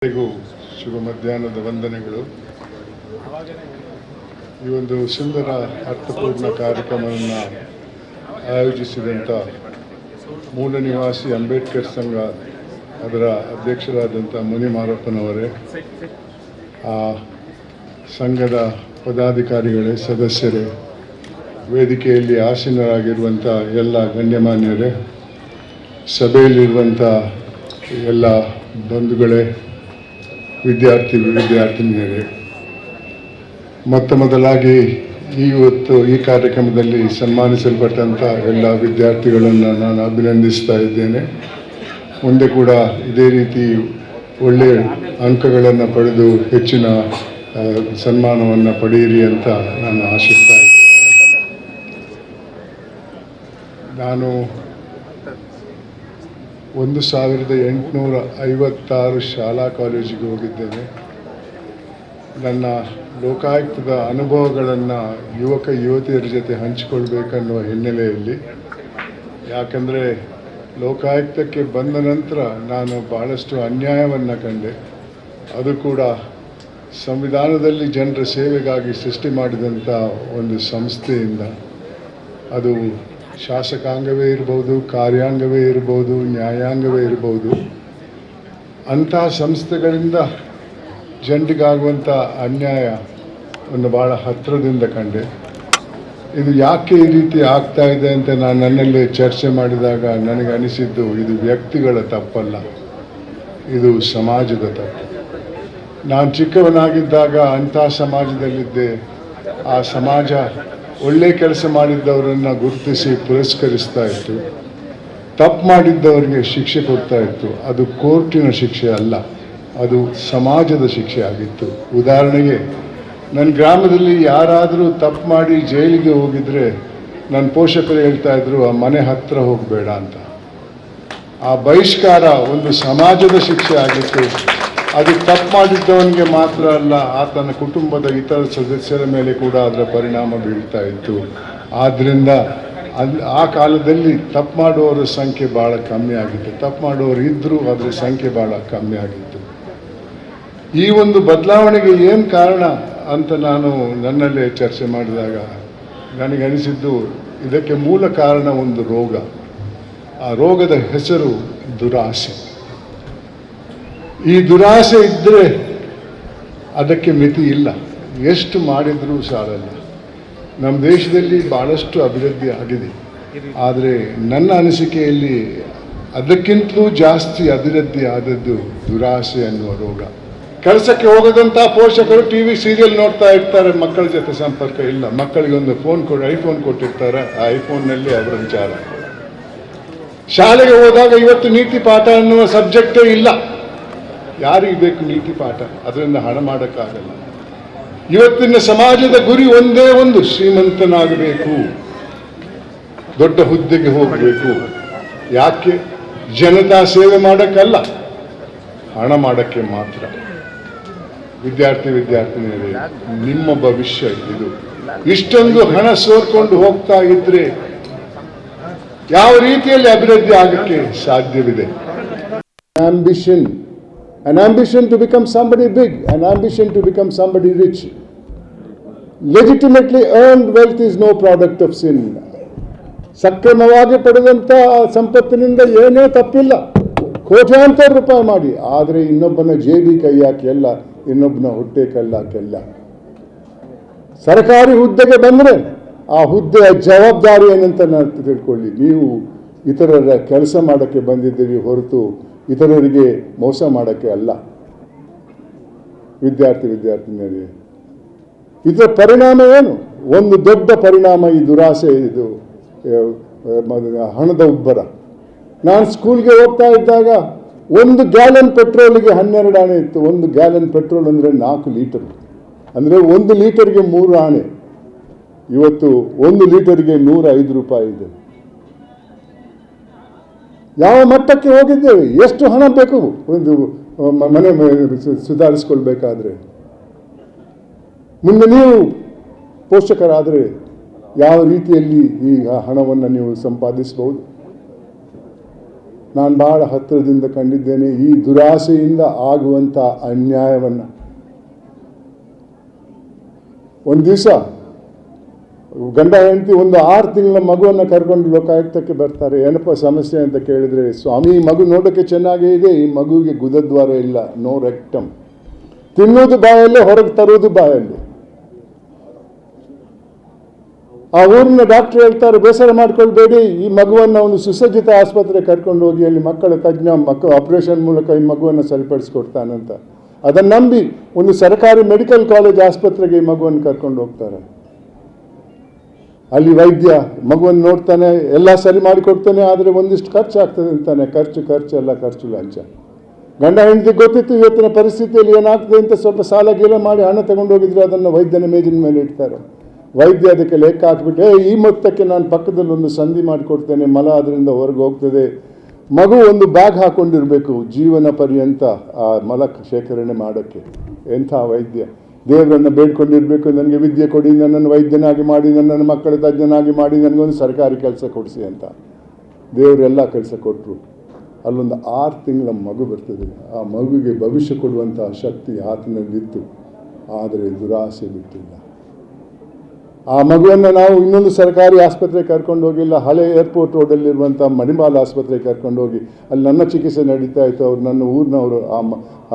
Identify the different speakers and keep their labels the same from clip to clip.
Speaker 1: ಎಲ್ಲರಿಗೂ ಶುಭ ಮಧ್ಯಾಹ್ನದ ವಂದನೆಗಳು. ಈ ಒಂದು ಸುಂದರ ಅರ್ಥಪೂರ್ಣ ಕಾರ್ಯಕ್ರಮವನ್ನು ಆಯೋಜಿಸಿದಂಥ ಮೂಲ ನಿವಾಸಿ ಅಂಬೇಡ್ಕರ್ ಸಂಘ ಅದರ ಅಧ್ಯಕ್ಷರಾದಂಥ ಮುನಿ ಮಾರಪ್ಪನವರೇ, ಆ ಸಂಘದ ಪದಾಧಿಕಾರಿಗಳೇ, ಸದಸ್ಯರೇ, ವೇದಿಕೆಯಲ್ಲಿ ಆಸೀನರಾಗಿರುವಂಥ ಎಲ್ಲ ಗಣ್ಯಮಾನ್ಯರೇ, ಸಭೆಯಲ್ಲಿರುವಂಥ ಎಲ್ಲ ಬಂಧುಗಳೇ, ವಿದ್ಯಾರ್ಥಿನಿಯರೇ, ಮೊದಲಾಗಿ ಇವತ್ತು ಈ ಕಾರ್ಯಕ್ರಮದಲ್ಲಿ ಸನ್ಮಾನಿಸಲ್ಪಟ್ಟಂಥ ಎಲ್ಲ ವಿದ್ಯಾರ್ಥಿಗಳನ್ನು ನಾನು ಅಭಿನಂದಿಸ್ತಾ ಇದ್ದೇನೆ. ಮುಂದೆ ಕೂಡ ಇದೇ ರೀತಿ ಒಳ್ಳೆಯ ಅಂಕಗಳನ್ನು ಪಡೆದು ಹೆಚ್ಚಿನ ಸನ್ಮಾನವನ್ನು ಪಡೆಯಿರಿ ಅಂತ ನಾನು ಆಶಿಸ್ತಾ ಇದ್ದೇನೆ. ನಾನು 1856 ಶಾಲಾ ಕಾಲೇಜಿಗೆ ಹೋಗಿದ್ದೇನೆ. ನನ್ನ ಲೋಕಾಯುಕ್ತದ ಅನುಭವಗಳನ್ನು ಯುವಕ ಯುವತಿಯರ ಜೊತೆ ಹಂಚಿಕೊಳ್ಬೇಕನ್ನುವ ಹಿನ್ನೆಲೆಯಲ್ಲಿ, ಯಾಕಂದರೆ ಲೋಕಾಯುಕ್ತಕ್ಕೆ ಬಂದ ನಂತರ ನಾನು ಭಾಳಷ್ಟು ಅನ್ಯಾಯವನ್ನು ಕಂಡೆ. ಅದು ಕೂಡ ಸಂವಿಧಾನದಲ್ಲಿ ಜನರ ಸೇವೆಗಾಗಿ ಸೃಷ್ಟಿ ಮಾಡಿದಂಥ ಒಂದು ಸಂಸ್ಥೆಯಿಂದ, ಅದು ಶಾಸಕಾಂಗವೇ ಇರ್ಬೋದು, ಕಾರ್ಯಾಂಗವೇ ಇರ್ಬೋದು, ನ್ಯಾಯಾಂಗವೇ ಇರ್ಬೋದು, ಅಂಥ ಸಂಸ್ಥೆಗಳಿಂದ ಜನರಿಗಾಗುವಂಥ ಅನ್ಯಾಯವನ್ನು ಭಾಳ ಹತ್ತಿರದಿಂದ ಕಂಡೆ. ಇದು ಯಾಕೆ ಈ ರೀತಿ ಆಗ್ತಾ ಇದೆ ಅಂತ ನಾನು ನನ್ನಲ್ಲೇ ಚರ್ಚೆ ಮಾಡಿದಾಗ ನನಗೆ ಅನಿಸಿದ್ದು, ಇದು ವ್ಯಕ್ತಿಗಳ ತಪ್ಪಲ್ಲ, ಇದು ಸಮಾಜದ ತಪ್ಪು. ನಾನು ಚಿಕ್ಕವನಾಗಿದ್ದಾಗ ಅಂಥ ಸಮಾಜದಲ್ಲಿದ್ದೆ. ಆ ಸಮಾಜ ಒಳ್ಳೆ ಕೆಲಸ ಮಾಡಿದ್ದವರನ್ನು ಗುರುತಿಸಿ ಪುರಸ್ಕರಿಸ್ತಾ ಇತ್ತು, ತಪ್ಪು ಮಾಡಿದ್ದವರಿಗೆ ಶಿಕ್ಷೆ ಕೊಡ್ತಾ ಇತ್ತು. ಅದು ಕೋರ್ಟಿನ ಶಿಕ್ಷೆ ಅಲ್ಲ, ಅದು ಸಮಾಜದ ಶಿಕ್ಷೆ ಆಗಿತ್ತು. ಉದಾಹರಣೆಗೆ, ನನ್ನ ಗ್ರಾಮದಲ್ಲಿ ಯಾರಾದರೂ ತಪ್ಪು ಮಾಡಿ ಜೈಲಿಗೆ ಹೋಗಿದ್ರೆ ನನ್ನ ಪೋಷಕರು ಹೇಳ್ತಾ ಇದ್ರು, ಆ ಮನೆ ಹತ್ತಿರ ಹೋಗಬೇಡ ಅಂತ. ಆ ಬಹಿಷ್ಕಾರ ಒಂದು ಸಮಾಜದ ಶಿಕ್ಷೆ ಆಗಿತ್ತು. ಅದು ತಪ್ಪು ಮಾಡಿದ್ದವನಿಗೆ ಮಾತ್ರ ಅಲ್ಲ, ಆತನ ಕುಟುಂಬದ ಇತರ ಸದಸ್ಯರ ಮೇಲೆ ಕೂಡ ಅದರ ಪರಿಣಾಮ ಬೀಳ್ತಾ ಇತ್ತು. ಆದ್ದರಿಂದ ಆ ಕಾಲದಲ್ಲಿ ತಪ್ಪು ಮಾಡುವವರ ಸಂಖ್ಯೆ ಭಾಳ ಕಮ್ಮಿ ಆಗಿತ್ತು. ತಪ್ಪು ಮಾಡುವವರು ಇದ್ದರೂ ಅದರ ಸಂಖ್ಯೆ ಭಾಳ ಕಮ್ಮಿ ಆಗಿತ್ತು. ಈ ಒಂದು ಬದಲಾವಣೆಗೆ ಏನು ಕಾರಣ ಅಂತ ನಾನು ನನ್ನಲ್ಲೇ ಚರ್ಚೆ ಮಾಡಿದಾಗ ನನಗನಿಸಿದ್ದು, ಇದಕ್ಕೆ ಮೂಲ ಕಾರಣ ಒಂದು ರೋಗ. ಆ ರೋಗದ ಹೆಸರು ದುರಾಸೆ. ಈ ದುರಾಸೆ ಇದ್ದರೆ ಅದಕ್ಕೆ ಮಿತಿ ಇಲ್ಲ, ಎಷ್ಟು ಮಾಡಿದರೂ ಸಾಲಲ್ಲ. ನಮ್ಮ ದೇಶದಲ್ಲಿ ಭಾಳಷ್ಟು ಅಭಿವೃದ್ಧಿ ಆಗಿದೆ, ಆದರೆ ನನ್ನ ಅನಿಸಿಕೆಯಲ್ಲಿ ಅದಕ್ಕಿಂತಲೂ ಜಾಸ್ತಿ ಅಭಿವೃದ್ಧಿ ಆದದ್ದು ದುರಾಸೆ ಅನ್ನುವ ರೋಗ. ಕೆಲಸಕ್ಕೆ ಹೋಗದಂಥ ಪೋಷಕರು ಟಿ ವಿ ಸೀರಿಯಲ್ ನೋಡ್ತಾ ಇರ್ತಾರೆ, ಮಕ್ಕಳ ಜೊತೆ ಸಂಪರ್ಕ ಇಲ್ಲ. ಮಕ್ಕಳಿಗೆ ಒಂದು ಐಫೋನ್ ಕೊಟ್ಟಿರ್ತಾರೆ, ಆ ಐಫೋನ್ನಲ್ಲಿ ಅವರ ವಿಚಾರ. ಶಾಲೆಗೆ ಹೋದಾಗ ಇವತ್ತು ನೀತಿ ಪಾಠ ಅನ್ನುವ ಸಬ್ಜೆಕ್ಟೇ ಇಲ್ಲ. ಯಾರಿಗೆ ಬೇಕು ನೀತಿ ಪಾಠ? ಅದರಿಂದ ಹಣ ಮಾಡೋಕ್ಕಾಗಲ್ಲ. ಇವತ್ತಿನ ಸಮಾಜದ ಗುರಿ ಒಂದೇ ಒಂದು, ಶ್ರೀಮಂತನಾಗಬೇಕು, ದೊಡ್ಡ ಹುದ್ದೆಗೆ ಹೋಗಬೇಕು. ಯಾಕೆ? ಜನತಾ ಸೇವೆ ಮಾಡೋಕ್ಕಲ್ಲ, ಹಣ ಮಾಡೋಕ್ಕೆ ಮಾತ್ರ. ವಿದ್ಯಾರ್ಥಿನಿಯರೇ, ನಿಮ್ಮ ಭವಿಷ್ಯ ಇದು. ಇಷ್ಟೊಂದು ಹಣ ಸೋರ್ಕೊಂಡು ಹೋಗ್ತಾ ಇದ್ರೆ ಯಾವ ರೀತಿಯಲ್ಲಿ ಅಭಿವೃದ್ಧಿ ಆಗಕ್ಕೆ ಸಾಧ್ಯವಿದೆ? An ambition to become somebody big, an ambition to become somebody rich. Legitimately earned wealth is no product of sin. ಸಕ್ರಮವಾಗಿ ಪಡೆದಂಥ ಸಂಪತ್ತಿನಿಂದ ಏನೇ ತಪ್ಪಿಲ್ಲ, ಕೋಟ್ಯಾಂತರ ರೂಪಾಯಿ ಮಾಡಿ. ಆದರೆ ಇನ್ನೊಬ್ಬನ ಜೇಬಿ ಕೈ ಹಾಕಿಲ್ಲ, ಇನ್ನೊಬ್ಬನ ಹೊಟ್ಟೆ ಕಲ್ಲಾಕೆಲ್ಲ. ಸರ್ಕಾರಿ ಹುದ್ದೆಗೆ ಬಂದರೆ ಆ ಹುದ್ದೆಯ ಜವಾಬ್ದಾರಿ ಏನಂತ ನಾನು ತಿಳ್ಕೊಳ್ಳಿ. ನೀವು ಇತರರ ಕೆಲಸ ಮಾಡೋಕ್ಕೆ ಬಂದಿದ್ದೀರಿ ಹೊರತು ಇತರರಿಗೆ ಮೋಸ ಮಾಡೋಕ್ಕೆ ಅಲ್ಲ. ವಿದ್ಯಾರ್ಥಿನಿಯರೇ, ಇದರ ಪರಿಣಾಮ ಏನು? ಒಂದು ದೊಡ್ಡ ಪರಿಣಾಮ ಈ ದುರಾಸೆ, ಇದು ಹಣದ ಉಬ್ಬರ. ನಾನು ಸ್ಕೂಲ್ಗೆ ಹೋಗ್ತಾ ಇದ್ದಾಗ 1 ಗ್ಯಾಲನ್ ಪೆಟ್ರೋಲಿಗೆ 12 ಆಣೆ ಇತ್ತು. 1 ಗ್ಯಾಲನ್ ಪೆಟ್ರೋಲ್ ಅಂದರೆ 4 ಲೀಟರ್, ಅಂದರೆ 1 ಲೀಟರ್ಗೆ 3 ಆಣೆ. ಇವತ್ತು 1 ಲೀಟರ್ಗೆ 105 ರೂಪಾಯಿ ಇದೆ. ಯಾವ ಮಟ್ಟಕ್ಕೆ ಹೋಗಿದ್ದೇವೆ? ಎಷ್ಟು ಹಣ ಬೇಕು ಒಂದು ಮನೆ ಸುಧಾರಿಸ್ಕೊಳ್ಬೇಕಾದ್ರೆ? ಮುಂದೆ ನೀವು ಪೋಷಕರಾದರೆ ಯಾವ ರೀತಿಯಲ್ಲಿ ಈ ಹಣವನ್ನು ನೀವು ಸಂಪಾದಿಸಬಹುದು? ನಾನು ಭಾಳ ಹತ್ತಿರದಿಂದ ಕಂಡಿದ್ದೇನೆ ಈ ದುರಾಸೆಯಿಂದ ಆಗುವಂಥ ಅನ್ಯಾಯವನ್ನು. ಒಂದು ದಿವಸ ಗಂಡ ಹೆಂಡತಿ ಒಂದು 6 ತಿಂಗಳ ಮಗುವನ್ನು ಕರ್ಕೊಂಡು ಲೋಕಾಯುಕ್ತಕ್ಕೆ ಬರ್ತಾರೆ. ಏನಪ್ಪ ಸಮಸ್ಯೆ ಅಂತ ಕೇಳಿದರೆ, ಸ್ವಾಮಿ ಈ ಮಗು ನೋಡೋಕ್ಕೆ ಚೆನ್ನಾಗೇ ಇದೆ, ಈ ಮಗುವಿಗೆ ಗುದದ್ವಾರ ಇಲ್ಲ, ನೋ ರೆಕ್ಟಮ್, ತಿನ್ನೋದು ಬಾಯಲ್ಲಿ, ಹೊರಗೆ ತರೋದು ಬಾಯಲ್ಲಿ. ಆ ಊರಿನ ಡಾಕ್ಟರ್ ಹೇಳ್ತಾರೆ, ಬೇಸರ ಮಾಡ್ಕೊಳ್ಬೇಡಿ, ಈ ಮಗುವನ್ನು ಒಂದು ಸುಸಜ್ಜಿತ ಆಸ್ಪತ್ರೆಗೆ ಕರ್ಕೊಂಡು ಹೋಗಿ, ಅಲ್ಲಿ ಮಕ್ಕಳ ತಜ್ಞ ಆಪರೇಷನ್ ಮೂಲಕ ಈ ಮಗುವನ್ನು ಸರಿಪಡಿಸ್ಕೊಡ್ತಾನಂತ. ಅದನ್ನು ನಂಬಿ ಒಂದು ಸರ್ಕಾರಿ ಮೆಡಿಕಲ್ ಕಾಲೇಜ್ ಆಸ್ಪತ್ರೆಗೆ ಈ ಮಗುವನ್ನು ಕರ್ಕೊಂಡು ಹೋಗ್ತಾರೆ. ಅಲ್ಲಿ ವೈದ್ಯ ಮಗುವನ್ನು ನೋಡ್ತಾನೆ, ಎಲ್ಲ ಸರಿ ಮಾಡಿಕೊಡ್ತಾನೆ, ಆದರೆ ಒಂದಿಷ್ಟು ಖರ್ಚು ಆಗ್ತದೆ ಅಂತಾನೆ. ಖರ್ಚು ಎಲ್ಲ ಖರ್ಚು ಲಂಚ. ಗಂಡ ಹೆಂಡತಿ ಗೊತ್ತಿತ್ತು ಇವತ್ತಿನ ಪರಿಸ್ಥಿತಿಯಲ್ಲಿ ಏನಾಗ್ತದೆ ಅಂತ, ಸ್ವಲ್ಪ ಸಾಲ ಗೀಲ ಮಾಡಿ ಹಣ ತಗೊಂಡೋಗಿದ್ರೆ ಅದನ್ನು ವೈದ್ಯನ ಮೇಜಿನ ಮೇಲೆ ಇಡ್ತಾರೆ. ವೈದ್ಯ ಅದಕ್ಕೆ ಲೆಕ್ಕ ಹಾಕ್ಬಿಟ್ಟು, ಈ ಮೊತ್ತಕ್ಕೆ ನಾನು ಪಕ್ಕದಲ್ಲಿ ಒಂದು ಸಂಧಿ ಮಾಡಿಕೊಡ್ತೇನೆ, ಮಲ ಅದರಿಂದ ಹೊರಗೆ ಹೋಗ್ತದೆ. ಮಗು ಒಂದು ಬ್ಯಾಗ್ ಹಾಕ್ಕೊಂಡಿರಬೇಕು ಜೀವನ ಪರ್ಯಂತ ಆ ಮಲ ಶೇಖರಣೆ ಮಾಡೋಕ್ಕೆ. ಎಂಥ ವೈದ್ಯ! ದೇವರನ್ನು ಬೇಡ್ಕೊಂಡಿರಬೇಕು, ನನಗೆ ವಿದ್ಯೆ ಕೊಡಿ, ನನ್ನನ್ನು ವೈದ್ಯನಾಗಿ ಮಾಡಿ, ನನ್ನನ್ನು ಮಕ್ಕಳ ತಜ್ಞನಾಗಿ ಮಾಡಿ, ನನಗೊಂದು ಸರ್ಕಾರಿ ಕೆಲಸ ಕೊಡಿಸಿ ಅಂತ. ದೇವರೆಲ್ಲ ಕೆಲಸ ಕೊಟ್ಟರು. ಅಲ್ಲೊಂದು 6 ತಿಂಗಳ ಮಗು ಬರ್ತದೆ. ಆ ಮಗುವಿಗೆ ಭವಿಷ್ಯ ಕೊಡುವಂಥ ಶಕ್ತಿ ಆತನಲ್ಲಿತ್ತು, ಆದರೆ ದುರಾಸೆ ಬಿಟ್ಟಿಲ್ಲ. ಆ ಮಗುವನ್ನು ನಾವು ಇನ್ನೊಂದು ಸರ್ಕಾರಿ ಆಸ್ಪತ್ರೆಗೆ ಕರ್ಕೊಂಡು ಹೋಗಿಲ್ಲ, ಹಳೆ ಏರ್ಪೋರ್ಟ್ ರೋಡಲ್ಲಿರುವಂಥ ಮಣಿಪಾಲ್ ಆಸ್ಪತ್ರೆಗೆ ಕರ್ಕೊಂಡು ಹೋಗಿ ಅಲ್ಲಿ ನನ್ನ ಚಿಕಿತ್ಸೆ ನಡೀತಾ ಇತ್ತು. ಅವರು ನನ್ನ ಊರಿನವರು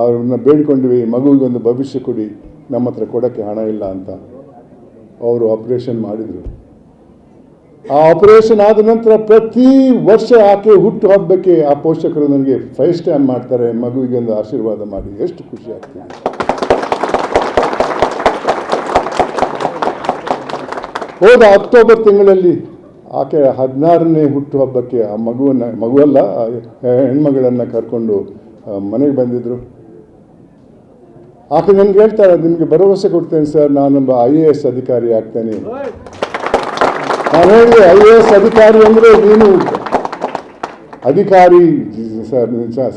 Speaker 1: ಅವ್ರನ್ನ ಬೇಡ್ಕೊಂಡ್ವಿ, ಮಗುವಿಗೊಂದು ಭವಿಷ್ಯ ಕೊಡಿ, ನಮ್ಮ ಹತ್ರ ಕೊಡೋಕ್ಕೆ ಹಣ ಇಲ್ಲ ಅಂತ. ಅವರು ಆಪರೇಷನ್ ಮಾಡಿದರು. ಆ ಆಪರೇಷನ್ ಆದ ನಂತರ ಪ್ರತಿ ವರ್ಷ ಆಕೆ ಹುಟ್ಟು ಹಬ್ಬಕ್ಕೆ ಆ ಪೋಷಕರು ನನಗೆ ಫೈವ್ ಸ್ಟ್ಯಾಂಪ್ ಮಾಡ್ತಾರೆ, ಮಗುವಿಗೆ ಒಂದು ಆಶೀರ್ವಾದ ಮಾಡಿ. ಎಷ್ಟು ಖುಷಿ ಆಗ್ತದೆ. ಹೋದ ಅಕ್ಟೋಬರ್ ತಿಂಗಳಲ್ಲಿ ಆಕೆ 16ನೇ ಹುಟ್ಟುಹಬ್ಬಕ್ಕೆ ಆ ಮಗುವಲ್ಲ ಹೆಣ್ಮಗಳನ್ನು ಕರ್ಕೊಂಡು ಮನೆಗೆ ಬಂದಿದ್ದರು. ಆಕೆ ನನಗೆ ಹೇಳ್ತಾರೆ, ನಿಮಗೆ ಭರವಸೆ ಕೊಡ್ತೇನೆ ಸರ್, ನಾನೊಬ್ಬ IAS ಅಧಿಕಾರಿ ಆಗ್ತೇನೆ. ನಾನು ಹೇಳಿದೆ, IAS ಅಧಿಕಾರಿ ಅಂದರೆ ನೀನು ಅಧಿಕಾರಿ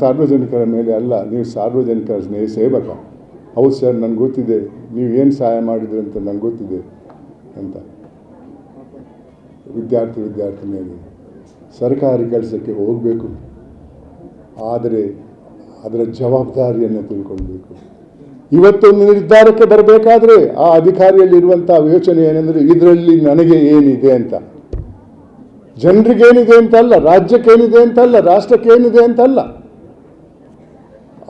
Speaker 1: ಸಾರ್ವಜನಿಕರ ಮೇಲೆ ಅಲ್ಲ, ನೀವು ಸಾರ್ವಜನಿಕರ ಸೇವಕ. ಹೌದು ಸರ್, ನನಗೆ ಗೊತ್ತಿದೆ, ನೀವು ಏನು ಸಹಾಯ ಮಾಡಿದ್ರಿ ಅಂತ ನನಗೆ ಗೊತ್ತಿದೆ ಅಂತ. ವಿದ್ಯಾರ್ಥಿನಿಯರು ಸರ್ಕಾರಿ ಕೆಲಸಕ್ಕೆ ಹೋಗಬೇಕು, ಆದರೆ ಅದರ ಜವಾಬ್ದಾರಿಯನ್ನು ತಿಳ್ಕೊಳ್ಬೇಕು. ಇವತ್ತೊಂದು ನಿರ್ಧಾರಕ್ಕೆ ಬರಬೇಕಾದ್ರೆ ಆ ಅಧಿಕಾರಿಯಲ್ಲಿರುವಂಥ ಯೋಚನೆ ಏನೆಂದರೆ, ಇದರಲ್ಲಿ ನನಗೆ ಏನಿದೆ ಅಂತ, ಜನರಿಗೇನಿದೆ ಅಂತಲ್ಲ, ರಾಜ್ಯಕ್ಕೇನಿದೆ ಅಂತಲ್ಲ, ರಾಷ್ಟ್ರಕ್ಕೇನಿದೆ ಅಂತಲ್ಲ.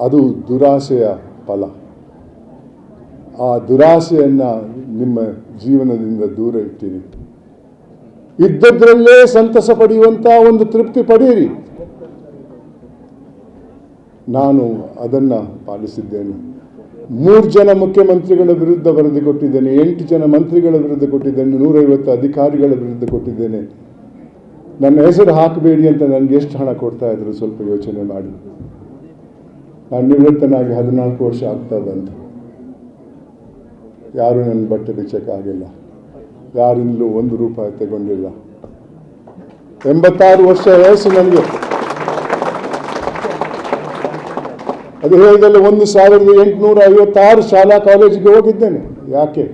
Speaker 1: ಅದು ದುರಾಸೆಯ ಫಲ. ಆ ದುರಾಸೆಯನ್ನು ನಿಮ್ಮ ಜೀವನದಿಂದ ದೂರ ಇಟ್ಟಿರಿ. ಇದ್ದದ್ರಲ್ಲೇ ಸಂತಸ ಪಡೆಯುವಂಥ ಒಂದು ತೃಪ್ತಿ ಪಡೆಯಿರಿ. ನಾನು ಅದನ್ನು ಪಾಲಿಸಿದ್ದೇನೆ. 3 ಜನ ಮುಖ್ಯಮಂತ್ರಿಗಳ ವಿರುದ್ಧ ವರದಿ ಕೊಟ್ಟಿದ್ದೇನೆ, 8 ಜನ ಮಂತ್ರಿಗಳ ವಿರುದ್ಧ ಕೊಟ್ಟಿದ್ದೇನೆ, 150 ಅಧಿಕಾರಿಗಳ ವಿರುದ್ಧ ಕೊಟ್ಟಿದ್ದೇನೆ. ನನ್ನ ಹೆಸರು ಹಾಕಬೇಡಿ ಅಂತ ನನಗೆ ಎಷ್ಟು ಹಣ ಕೊಡ್ತಾ ಇದ್ರು ಸ್ವಲ್ಪ ಯೋಚನೆ ಮಾಡಿ. ನಾನು ನಿವೃತ್ತನಾಗಿ 14 ವರ್ಷ ಆಗ್ತಾ ಬಂತು. ಯಾರೂ ನನ್ನ ಬಟ್ಟೆ ಬಿಚ್ಚಕ್ಕಾಗಿಲ್ಲ, ಯಾರಿಂದಲೂ 1 ರೂಪಾಯಿ ತಗೊಂಡಿಲ್ಲ. 86 ವರ್ಷ ವಯಸ್ಸು ನನಗೆ. ಅದು ಹೇಳಿದಲ್ಲ, 1856 ಶಾಲಾ ಕಾಲೇಜಿಗೆ ಹೋಗಿದ್ದೇನೆ. ಯಾಕೆ?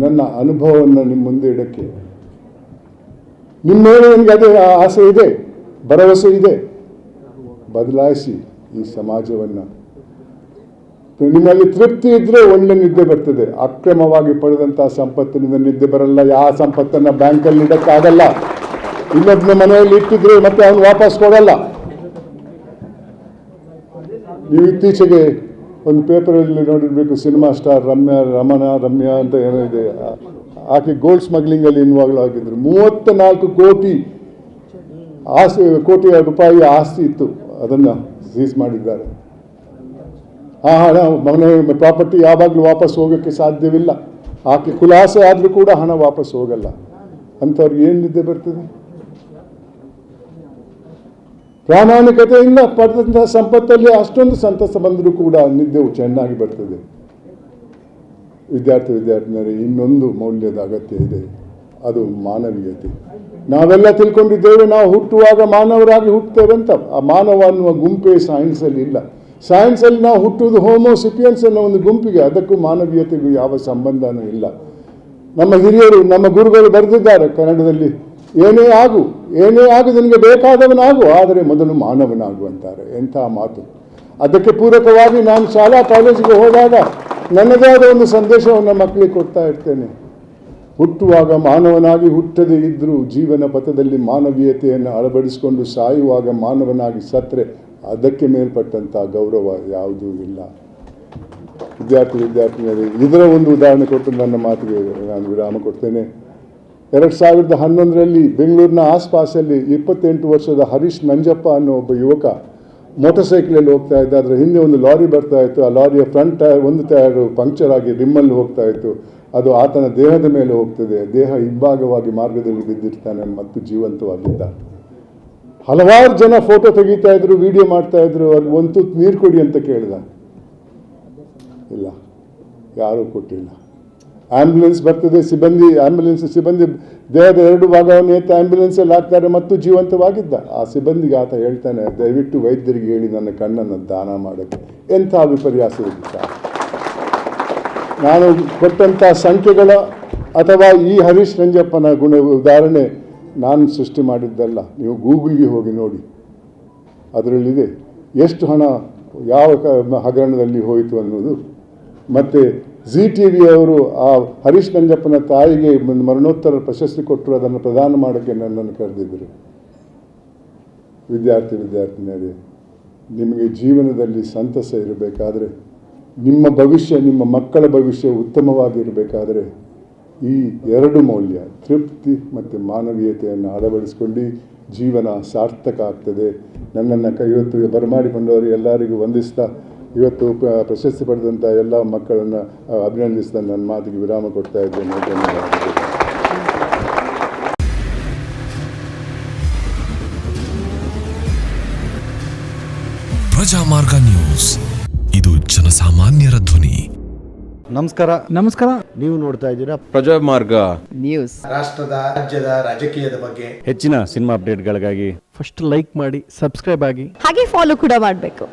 Speaker 1: ನನ್ನ ಅನುಭವವನ್ನು ನಿಮ್ಮ ಮುಂದೆ ಇಡಕ್ಕೆ. ನಿಮ್ಮ ಮೇಲೆ ನನಗೆ ಅದೇ ಆಸೆ ಇದೆ, ಭರವಸೆ ಇದೆ. ಬದಲಾಯಿಸಿ ಈ ಸಮಾಜವನ್ನು. ನಿಮ್ಮಲ್ಲಿ ತೃಪ್ತಿ ಇದ್ದರೆ ಒಳ್ಳೆ ನಿದ್ದೆ ಬರ್ತದೆ. ಅಕ್ರಮವಾಗಿ ಪಡೆದಂಥ ಸಂಪತ್ತಿನಿಂದ ನಿದ್ದೆ ಬರಲ್ಲ. ಯಾವ ಸಂಪತ್ತನ್ನು ಬ್ಯಾಂಕಲ್ಲಿ ಇಡೋಕ್ಕಾಗಲ್ಲ. ಇನ್ನೊಬ್ಬನ ಮನೆಯಲ್ಲಿ ಇಟ್ಟಿದ್ರೆ ಮತ್ತೆ ಅವನು ವಾಪಸ್ ಕೊಡಲ್ಲ. ನೀವು ಇತ್ತೀಚೆಗೆ ಒಂದು ಪೇಪರಲ್ಲಿ ನೋಡಿರಬೇಕು, ಸಿನಿಮಾ ಸ್ಟಾರ್ ರಮ್ಯಾ ಅಂತ ಏನೋ ಇದೆ, ಆಕೆ ಗೋಲ್ಡ್ ಸ್ಮಗ್ಲಿಂಗಲ್ಲಿ ಇನ್ವಾಲ್ವ್ ಆಗಿದ್ರು. 34 ಕೋಟಿ ರೂಪಾಯಿ ಆಸ್ತಿ ಇತ್ತು, ಅದನ್ನು ಸೀಸ್ ಮಾಡಿದ್ದಾರೆ. ಆ ಹಣ, ಮನೆ ಪ್ರಾಪರ್ಟಿ ಯಾವಾಗಲೂ ವಾಪಸ್ ಹೋಗೋಕ್ಕೆ ಸಾಧ್ಯವಿಲ್ಲ. ಆಕೆ ಖುಲಾಸೆ ಆದರೂ ಕೂಡ ಹಣ ವಾಪಸ್ ಹೋಗಲ್ಲ. ಅಂಥವ್ರಿಗೆ ಏನು ನಿದ್ದೆ ಬರ್ತದೆ? ಪ್ರಾಮಾಣಿಕತೆಯಿಂದ ಪಡೆದಂಥ ಸಂಪತ್ತಲ್ಲಿ ಅಷ್ಟೊಂದು ಸಂತಸ ಬಂದರೂ ಕೂಡ ನಿದ್ದೆವು ಚೆನ್ನಾಗಿ ಬರ್ತದೆ. ವಿದ್ಯಾರ್ಥಿನಿಯರೇ, ಇನ್ನೊಂದು ಮೌಲ್ಯದ ಅಗತ್ಯ ಇದೆ, ಅದು ಮಾನವೀಯತೆ. ನಾವೆಲ್ಲ ತಿಳ್ಕೊಂಡಿದ್ದೇವೆ, ನಾವು ಹುಟ್ಟುವಾಗ ಮಾನವರಾಗಿ ಹುಟ್ಟುತ್ತೇವೆ ಅಂತ. ಆ ಮಾನವ ಅನ್ನುವ ಗುಂಪೇ ಸೈನ್ಸಲ್ಲಿ ಇಲ್ಲ. ಸೈನ್ಸಲ್ಲಿ ನಾವು ಹುಟ್ಟುವುದು ಹೋಮೋಸಿಪಿಯನ್ಸ್ ಅನ್ನೋ ಒಂದು ಗುಂಪಿಗೆ, ಅದಕ್ಕೂ ಮಾನವೀಯತೆಗೂ ಯಾವ ಸಂಬಂಧನೂ ಇಲ್ಲ. ನಮ್ಮ ಹಿರಿಯರು, ನಮ್ಮ ಗುರುಗಳು ಬರೆದಿದ್ದಾರೆ ಕನ್ನಡದಲ್ಲಿ, ಏನೇ ಆಗು ನಿನಗೆ ಬೇಕಾದವನಾಗು, ಆದರೆ ಮೊದಲು ಮಾನವನಾಗು ಅಂತಾರೆ. ಎಂಥ ಮಾತು. ಅದಕ್ಕೆ ಪೂರಕವಾಗಿ ನಾನು ಶಾಲಾ ಕಾಲೇಜಿಗೆ ಹೋದಾಗ ನನ್ನದೇ ಆದ ಒಂದು ಸಂದೇಶವನ್ನು ಮಕ್ಕಳಿಗೆ ಕೊಡ್ತಾ ಇರ್ತೇನೆ. ಹುಟ್ಟುವಾಗ ಮಾನವನಾಗಿ ಹುಟ್ಟದೇ ಇದ್ದರೂ ಜೀವನ ಪಥದಲ್ಲಿ ಮಾನವೀಯತೆಯನ್ನು ಅಳವಡಿಸಿಕೊಂಡು ಸಾಯುವಾಗ ಮಾನವನಾಗಿ ಸತ್ತರೆ ಅದಕ್ಕೆ ಮೇಲ್ಪಟ್ಟಂಥ ಗೌರವ ಯಾವುದೂ ಇಲ್ಲ. ವಿದ್ಯಾರ್ಥಿನಿಯರೇ, ಇದರ ಒಂದು ಉದಾಹರಣೆ ಕೊಟ್ಟು ನನ್ನ ಮಾತಿಗೆ ನಾನು ವಿರಾಮ ಕೊಡ್ತೇನೆ. 2011ರಲ್ಲಿ ಬೆಂಗಳೂರಿನ ಆಸ್ಪಾಸಲ್ಲಿ 28 ವರ್ಷದ ಹರೀಶ್ ನಂಜಪ್ಪ ಅನ್ನೋ ಒಬ್ಬ ಯುವಕ ಮೋಟರ್ ಸೈಕಲಲ್ಲಿ ಹೋಗ್ತಾ ಇದ್ದ. ಅದರ ಹಿಂದೆ ಒಂದು ಲಾರಿ ಬರ್ತಾ ಇತ್ತು. ಆ ಲಾರಿಯ ಫ್ರಂಟ್ ಟೈರ್, ಒಂದು ಟೈರು ಪಂಕ್ಚರ್ ಆಗಿ ರಿಮ್ಮಲ್ಲಿ ಹೋಗ್ತಾ ಇತ್ತು. ಅದು ಆತನ ದೇಹದ ಮೇಲೆ ಹೋಗ್ತದೆ. ದೇಹ ಇಬ್ಬಾಗವಾಗಿ ಮಾರ್ಗದಲ್ಲಿ ಬಿದ್ದಿರ್ತಾನೆ ಮತ್ತು ಜೀವಂತವಾಗಿದ್ದ. ಹಲವಾರು ಜನ ಫೋಟೋ ತೆಗಿತಾ ಇದ್ರು, ವಿಡಿಯೋ ಮಾಡ್ತಾ ಇದ್ರು. ಅವ್ರಿಗೆ ಒಂದು ತುತ್ತು ನೀರು ಕೊಡಿ ಅಂತ ಕೇಳಿದ. ಇಲ್ಲ, ಯಾರೂ ಕೊಟ್ಟಿಲ್ಲ. ಆ್ಯಂಬುಲೆನ್ಸ್ ಬರ್ತದೆ, ಆ್ಯಂಬುಲೆನ್ಸ್ ಸಿಬ್ಬಂದಿ ದೇಹದ 2 ಭಾಗವನ್ನು ಎತ್ತಿ ಆ್ಯಂಬುಲೆನ್ಸಲ್ಲಿ ಹಾಕ್ತಾರೆ ಮತ್ತು ಜೀವಂತವಾಗಿದ್ದ. ಆ ಸಿಬ್ಬಂದಿಗೆ ಆತ ಹೇಳ್ತಾನೆ, ದಯವಿಟ್ಟು ವೈದ್ಯರಿಗೆ ಹೇಳಿ ನನ್ನ ಕಣ್ಣನ್ನು ದಾನ ಮಾಡೋಕ್ಕೆ. ಎಂಥ ವಿಪರ್ಯಾಸವಿದ್ದ. ನಾನು ಕೊಟ್ಟಂಥ ಸಂಖ್ಯೆಗಳ ಅಥವಾ ಈ ಹರೀಶ್ ನಂಜಪ್ಪನ ಉದಾಹರಣೆ ನಾನು ಸೃಷ್ಟಿ ಮಾಡಿದ್ದಲ್ಲ. ನೀವು ಗೂಗಲ್ಗೆ ಹೋಗಿ ನೋಡಿ, ಅದರಲ್ಲಿದೆ ಎಷ್ಟು ಹಣ ಯಾವ ಹಗರಣದಲ್ಲಿ ಹೋಯಿತು ಅನ್ನೋದು. ಮತ್ತು ZTV ಅವರು ಆ ಹರೀಶ್ ನಂಜಪ್ಪನ ತಾಯಿಗೆ ಮರಣೋತ್ತರ ಪ್ರಶಸ್ತಿ ಕೊಟ್ಟರು. ಅದನ್ನು ಪ್ರದಾನ ಮಾಡೋಕ್ಕೆ ನನ್ನನ್ನು ಕರೆದಿದ್ದರು. ವಿದ್ಯಾರ್ಥಿನಿಯರೇ, ನಿಮಗೆ ಜೀವನದಲ್ಲಿ ಸಂತಸ ಇರಬೇಕಾದ್ರೆ, ನಿಮ್ಮ ಭವಿಷ್ಯ, ನಿಮ್ಮ ಮಕ್ಕಳ ಭವಿಷ್ಯ ಉತ್ತಮವಾಗಿರಬೇಕಾದರೆ ಈ 2 ಮೌಲ್ಯ, ತೃಪ್ತಿ ಮತ್ತು ಮಾನವೀಯತೆಯನ್ನು ಅಳವಡಿಸ್ಕೊಂಡು ಜೀವನ ಸಾರ್ಥಕ ಆಗ್ತದೆ. ನನ್ನನ್ನು ಇವತ್ತು ಬರಮಾಡಿಕೊಂಡವರು ಎಲ್ಲರಿಗೂ ವಂದಿಸ್ತಾ, ಇವತ್ತು ಪ್ರಶಸ್ತಿ ಪಡೆದಂಥ ಎಲ್ಲ ಮಕ್ಕಳನ್ನು ಅಭಿನಂದಿಸ್ತಾ ನನ್ನ ಮಾತಿಗೆ ವಿರಾಮ ಕೊಡ್ತಾ ಇದ್ದೇನೆ. ಧನ್ಯವಾದಗಳು.
Speaker 2: ಪ್ರಜಾಮಾರ್ಗ ನ್ಯೂಸ್, ಇದು ಜನಸಾಮಾನ್ಯರ ಧ್ವನಿ.
Speaker 3: ನಮಸ್ಕಾರ.
Speaker 4: ನೀವು ನೋಡ್ತಾ ಇದ್ದೀರಾ
Speaker 2: ಪ್ರಜಾಮಾರ್ಗ
Speaker 3: ನ್ಯೂಸ್.
Speaker 4: ರಾಷ್ಟ್ರದ, ರಾಜ್ಯದ, ರಾಜಕೀಯದ ಬಗ್ಗೆ
Speaker 5: ಹೆಚ್ಚಿನ ಸಿನಿಮಾ ಅಪ್ಡೇಟ್ಗಳಿಗಾಗಿ
Speaker 3: ಫಸ್ಟ್ ಲೈಕ್ ಮಾಡಿ, ಸಬ್ಸ್ಕ್ರೈಬ್ ಆಗಿ,
Speaker 6: ಹಾಗೆ ಫಾಲೋ ಕೂಡ ಮಾಡಬೇಕು.